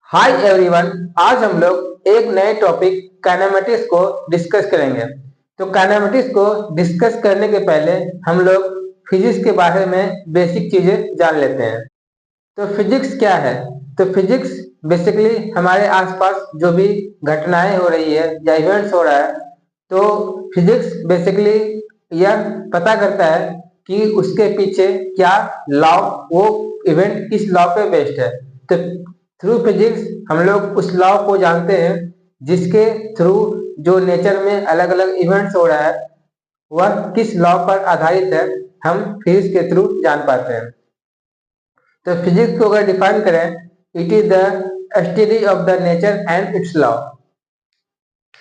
Hi everyone. आज हम लोग एक नए टॉपिक काइनेमेटिक्स को डिस्कस करेंगे। तो काइनेमेटिक्स को डिस्कस करने के पहले हम लोग फिजिक्स के बारे में बेसिक चीजें जान लेते हैं। तो फिजिक्स क्या है? तो फिजिक्स बेसिकली हमारे आसपास जो भी घटनाएं हो रही है या इवेंट्स हो रहा है, तो फिजिक्स बेसिकली यह पता करता है कि उसके पीछे क्या लॉ, वो इवेंट किस लॉ पे बेस्ड है। तो थ्रू फिजिक्स हम लोग उस लॉ को जानते हैं जिसके थ्रू जो नेचर में अलग अलग इवेंट्स हो रहा है वह किस लॉ पर आधारित है, हम फिजिक्स के थ्रू जान पाते हैं। तो फिजिक्स को अगर डिफाइन करें, it is the study of the nature and it's law.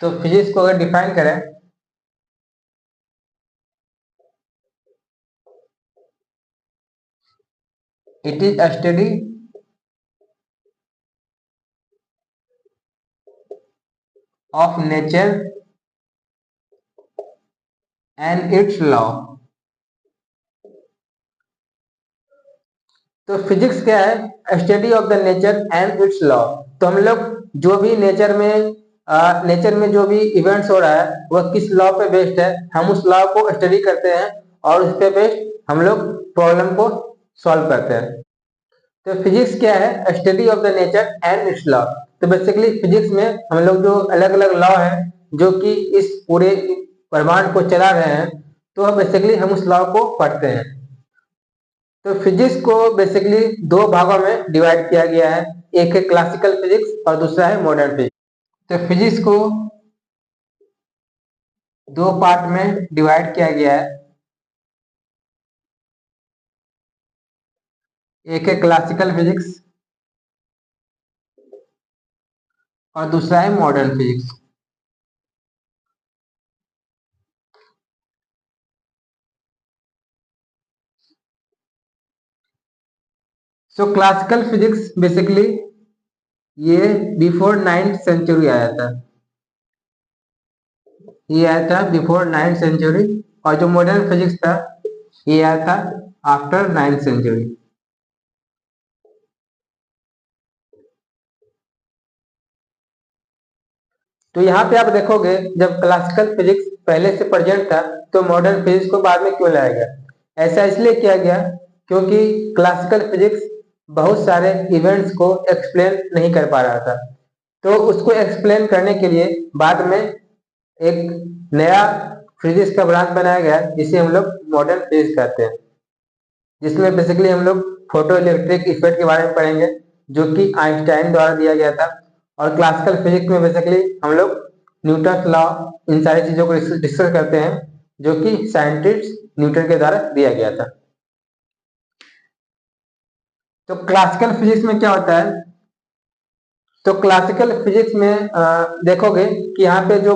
तो फिजिक्स को अगर डिफाइन करें, it is study of nature and it's law. तो फिजिक्स क्या है? Study of the nature and it's law. तो हम लोग जो भी नेचर में जो भी इवेंट्स हो रहा है वह किस लॉ पे बेस्ड है, हम उस लॉ को स्टडी करते हैं और उस पे बेस्ड हम लोग प्रॉब्लम को सॉल्व करते हैं। तो फिजिक्स क्या है? Study of the nature and it's law. तो बेसिकली फिजिक्स में हम लोग जो अलग अलग लॉ है जो कि इस पूरे ब्रह्मांड को चला रहे हैं, तो बेसिकली हम उस लॉ को पढ़ते हैं। तो फिजिक्स को बेसिकली दो भागों में डिवाइड किया गया है, एक है क्लासिकल फिजिक्स और दूसरा है मॉडर्न फिजिक्स। तो फिजिक्स को दो पार्ट में डिवाइड किया गया है, एक है क्लासिकल फिजिक्स और दूसरा है मॉडर्न फिजिक्स। सो क्लासिकल फिजिक्स बेसिकली ये बिफोर 9th सेंचुरी आया था, ये आया था बिफोर 9th सेंचुरी। और जो मॉडर्न फिजिक्स था ये आया था आफ्टर 9th सेंचुरी। तो यहाँ पे आप देखोगे जब क्लासिकल फिजिक्स पहले से प्रेजेंट था तो मॉडर्न फिजिक्स को बाद में क्यों लाया गया? ऐसा इसलिए किया गया क्योंकि क्लासिकल फिजिक्स बहुत सारे इवेंट्स को एक्सप्लेन नहीं कर पा रहा था। तो उसको एक्सप्लेन करने के लिए बाद में एक नया फिजिक्स का ब्रांच बनाया गया जिसे हम लोग मॉडर्न फिजिक्स कहते हैं, जिसमें बेसिकली हम लोग फोटो इलेक्ट्रिक इफेक्ट के बारे में पढ़ेंगे जो कि आइंस्टाइन द्वारा दिया गया था। और क्लासिकल फिजिक्स में बेसिकली हम लोग न्यूटन लॉ, इन सारी चीजों को डिस्कस करते हैं जो कि साइंटिस्ट न्यूटन के द्वारा दिया गया था। तो क्लासिकल फिजिक्स में क्या होता है? तो क्लासिकल फिजिक्स में देखोगे कि यहाँ पे जो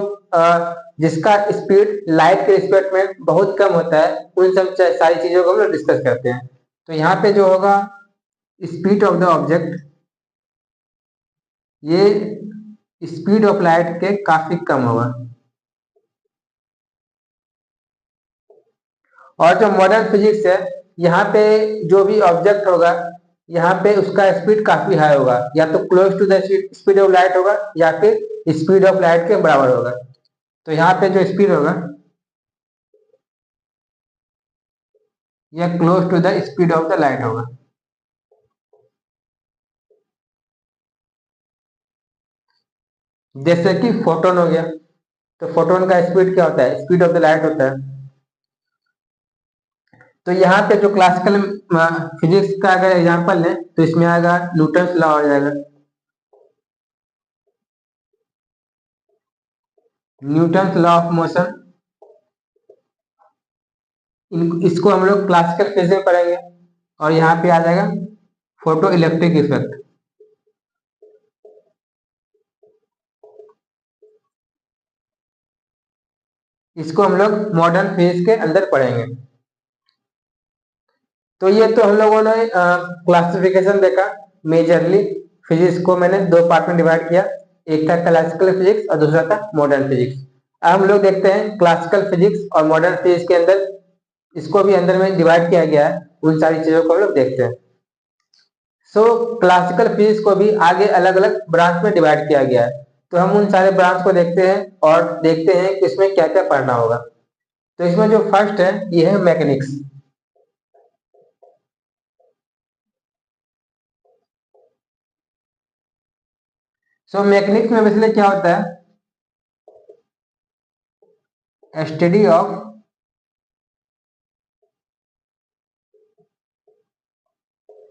जिसका स्पीड लाइट के रिस्पेक्ट में बहुत कम होता है, उन सब सारी चीजों को हम लोग डिस्कस करते हैं। तो यहाँ पे जो होगा स्पीड ऑफ द ऑब्जेक्ट, ये स्पीड ऑफ लाइट के काफी कम होगा। और जो मॉडर्न फिजिक्स है, यहाँ पे जो भी ऑब्जेक्ट होगा यहाँ पे उसका स्पीड काफी हाई होगा, या तो close to the speed of light होगा या फिर स्पीड ऑफ लाइट के बराबर होगा। तो यहाँ पे जो स्पीड होगा यह close to the speed of the light होगा। जैसे कि फोटोन हो गया, तो फोटोन का स्पीड क्या होता है? स्पीड ऑफ द लाइट होता है। तो यहाँ पे जो क्लासिकल फिजिक्स का अगर एग्जांपल लें तो इसमें आएगा न्यूटन लॉ हो जाएगा, न्यूटन लॉ ऑफ मोशन। इसको हम लोग क्लासिकल फिजिक्स में पढ़ेंगे। और यहाँ पे आ जाएगा फोटो इलेक्ट्रिक इफेक्ट, इसको हम लोग मॉडर्न फिजिक्स के अंदर पढ़ेंगे। तो ये तो हम लोगों ने क्लासिफिकेशन देखा। मेजरली फिजिक्स को मैंने दो पार्ट में डिवाइड किया, एक था क्लासिकल फिजिक्स और दूसरा था मॉडर्न फिजिक्स। अब हम लोग देखते हैं क्लासिकल फिजिक्स और मॉडर्न फिजिक्स के अंदर इसको भी अंदर में डिवाइड किया गया है, उन सारी चीजों को हम लोग देखते हैं। सो क्लासिकल फिजिक्स को भी आगे अलग अलग ब्रांच में डिवाइड किया गया है। तो हम उन सारे ब्रांच को देखते हैं और देखते हैं कि इसमें क्या क्या पढ़ना होगा। तो इसमें जो फर्स्ट है ये है मैकेनिक्स। सो मैकेनिक्स में बेसिकली क्या होता है, study of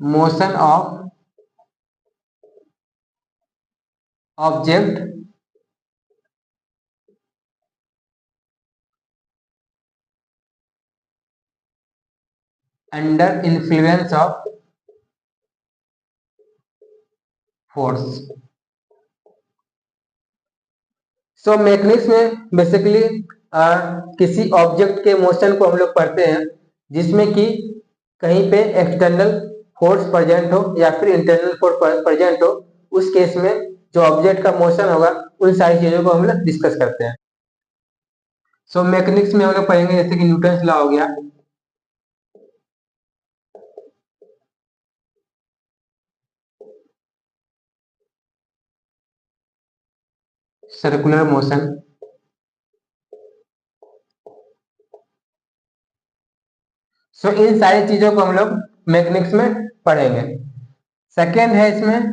motion of object under influence of force. So mechanics में बेसिकली किसी ऑब्जेक्ट के मोशन को हम लोग पढ़ते हैं जिसमें कि कहीं पे एक्सटर्नल फोर्स प्रेजेंट हो या फिर इंटरनल फोर्स प्रेजेंट हो। उस केस में जो ऑब्जेक्ट का मोशन होगा उन सारी चीजों को हम लोग डिस्कस करते हैं। सो मैकेनिक्स में हम लोग पढ़ेंगे जैसे कि न्यूटन्स लॉ हो गया, सर्कुलर मोशन, सो इन सारी चीजों को हम लोग मैकेनिक्स में पढ़ेंगे। सेकेंड है इसमें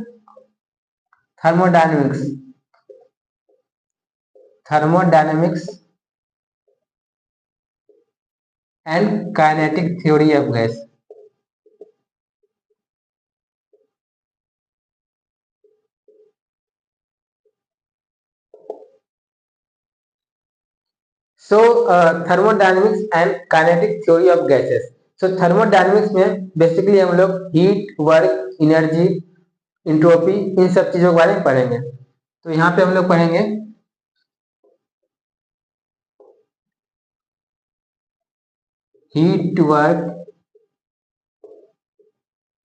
thermodynamics. Thermodynamics and kinetic theory of gas. So thermodynamics and kinetic theory of gases. So thermodynamics में बेसिकली हम लोग हीट, वर्क, एनर्जी, इंट्रोपी इन सब चीजों के बारे में पढ़ेंगे। तो यहाँ पे हम लोग पढ़ेंगे heat, work,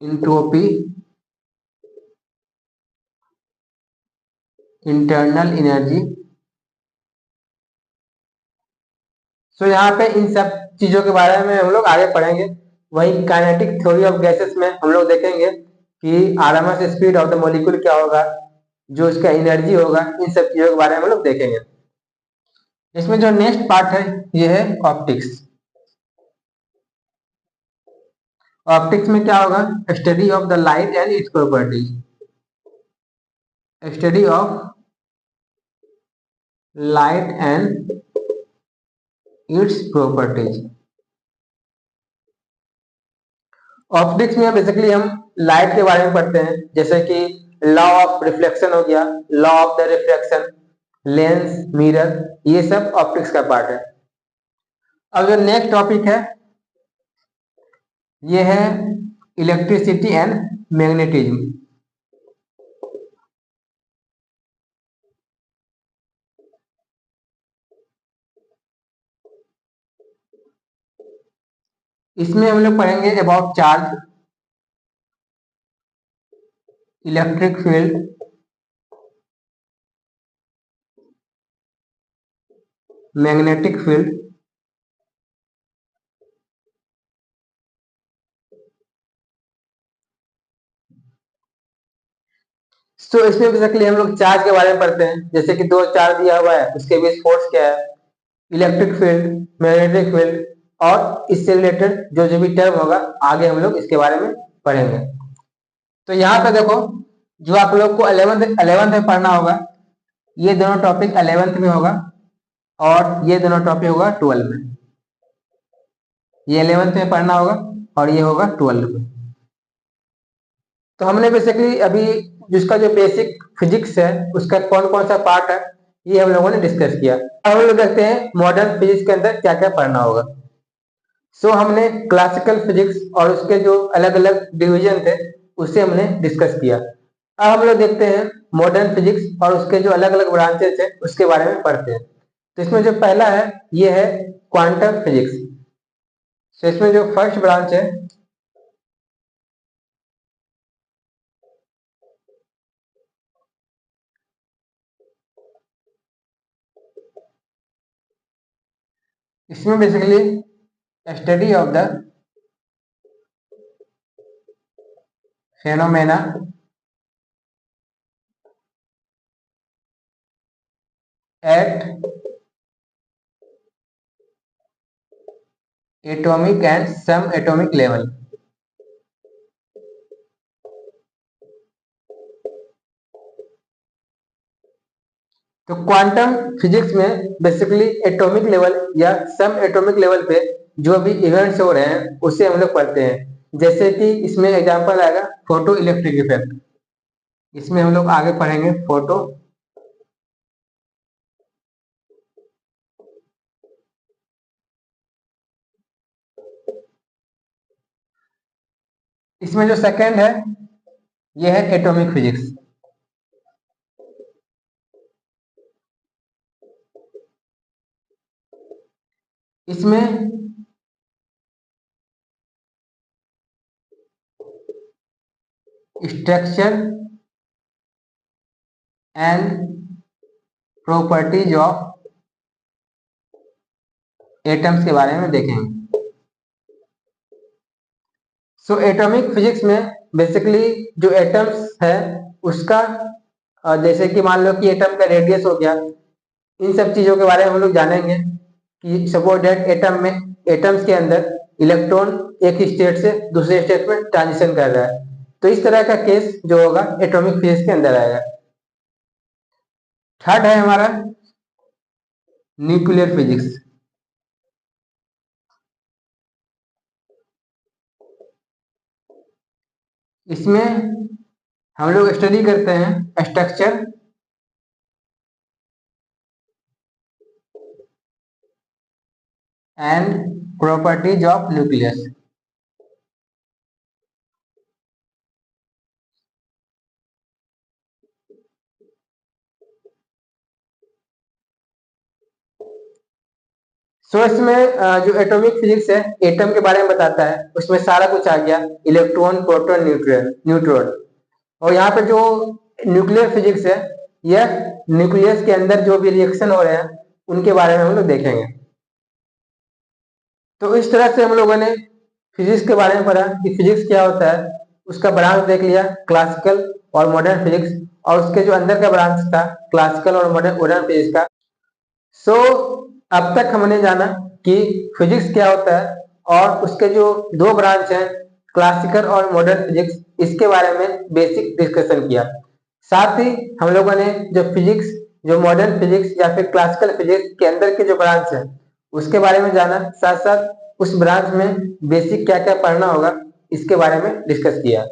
entropy, internal energy. So यहाँ पे इन सब चीजों के बारे में हम लोग आगे पढ़ेंगे। वहीं काइनेटिक थ्योरी ऑफ गैसेस में हम लोग देखेंगे कि RMS speed of the molecule क्या होगा, जो इसका एनर्जी होगा, इन सब चीजों के बारे में हम लोग देखेंगे। इसमें जो नेक्स्ट पार्ट है ये है ऑप्टिक्स। ऑप्टिक्स में क्या होगा, study of the light and its properties. Study of light and its properties. Optics में बेसिकली हम लाइट के बारे में पढ़ते हैं, जैसे कि लॉ ऑफ रिफ्लेक्शन हो गया, law of the reflection, lens, mirror, ये सब ऑप्टिक्स का पार्ट है। अब जो नेक्स्ट टॉपिक है ये है इलेक्ट्रिसिटी एंड मैग्नेटिज्म। इसमें हम लोग पढ़ेंगे about charge, electric field, magnetic field. तो इसमें बेसिकली हम लोग चार्ज के बारे में पढ़ते हैं, जैसे कि दो चार्ज दिया हुआ है उसके बीच फोर्स क्या है, इलेक्ट्रिक फील्ड, मैग्नेटिक फील्ड, और इससे रिलेटेड जो जो भी टर्म होगा आगे हम लोग इसके बारे में पढ़ेंगे। तो यहाँ पे देखो, जो आप लोग को 11th में पढ़ना होगा, ये दोनों टॉपिक 11th में होगा और ये दोनों टॉपिक होगा 12 में। ये 11th में पढ़ना होगा और ये होगा 12 में। तो हमने बेसिकली अभी जिसका जो बेसिक फिजिक्स है उसका कौन कौन सा पार्ट है ये हम लोगों ने डिस्कस किया। अब हम लोग देखते हैं मॉडर्न फिजिक्स के अंदर क्या क्या पढ़ना होगा। सो हमने क्लासिकल फिजिक्स और उसके जो अलग अलग डिवीजन थे उसे हमने डिस्कस किया। अब हम लोग देखते हैं मॉडर्न फिजिक्स और उसके जो अलग अलग ब्रांचेस है उसके बारे में पढ़ते हैं। तो इसमें जो पहला है ये है क्वांटम फिजिक्स। तो इसमें जो फर्स्ट ब्रांच है इसमें basically study of the phenomena at atomic and sub atomic level. तो क्वांटम फिजिक्स में बेसिकली एटॉमिक लेवल या सब एटॉमिक लेवल पे जो भी इवेंट्स हो रहे हैं उसे हम लोग पढ़ते हैं। जैसे कि इसमें एग्जांपल आएगा फोटो इलेक्ट्रिक इफेक्ट, इसमें हम लोग आगे पढ़ेंगे फोटो। इसमें जो सेकंड है यह है एटॉमिक फिजिक्स। इसमें structure and properties of atoms के बारे में देखेंगे। सो एटॉमिक फिजिक्स में बेसिकली जो एटम्स है उसका जैसे कि मान लो कि एटम का रेडियस हो गया, इन सब चीजों के बारे में हम लोग जानेंगे कि सपोज दैट एटम में एटम्स के अंदर इलेक्ट्रॉन एक स्टेट से दूसरे स्टेट में ट्रांजिशन कर रहा है, तो इस तरह का केस जो होगा एटॉमिक फिजिक्स के अंदर आएगा। थर्ड है हमारा न्यूक्लियर फिजिक्स। इसमें हम लोग स्टडी करते हैं structure and properties of nucleus. So इसमें जो एटॉमिक फिजिक्स है एटम के बारे में बताता है, उसमें सारा कुछ आ गया, इलेक्ट्रॉन प्रोटॉन न्यूट्रॉन। और यहाँ पे जो न्यूक्लियर फिजिक्स है यह न्यूक्लियस के अंदर जो भी रिएक्शन हो रहे हैं उनके बारे में हम लोग देखेंगे। तो इस तरह से हम लोगों ने फिजिक्स के बारे में पढ़ा कि फिजिक्स क्या होता है, उसका ब्रांच देख लिया क्लासिकल और मॉडर्न फिजिक्स, और उसके जो अंदर का ब्रांच था क्लासिकल और मॉडर्न फिजिक्स का। सो अब तक हमने जाना कि फिजिक्स क्या होता है और उसके जो दो ब्रांच हैं क्लासिकल और मॉडर्न फिजिक्स, इसके बारे में बेसिक डिस्कशन किया। साथ ही हम लोगों ने जो फिजिक्स, जो मॉडर्न फिजिक्स या फिर क्लासिकल फिजिक्स के अंदर के जो ब्रांच है उसके बारे में जाना, साथ साथ उस ब्रांच में बेसिक क्या क्या पढ़ना होगा इसके बारे में डिस्कस किया।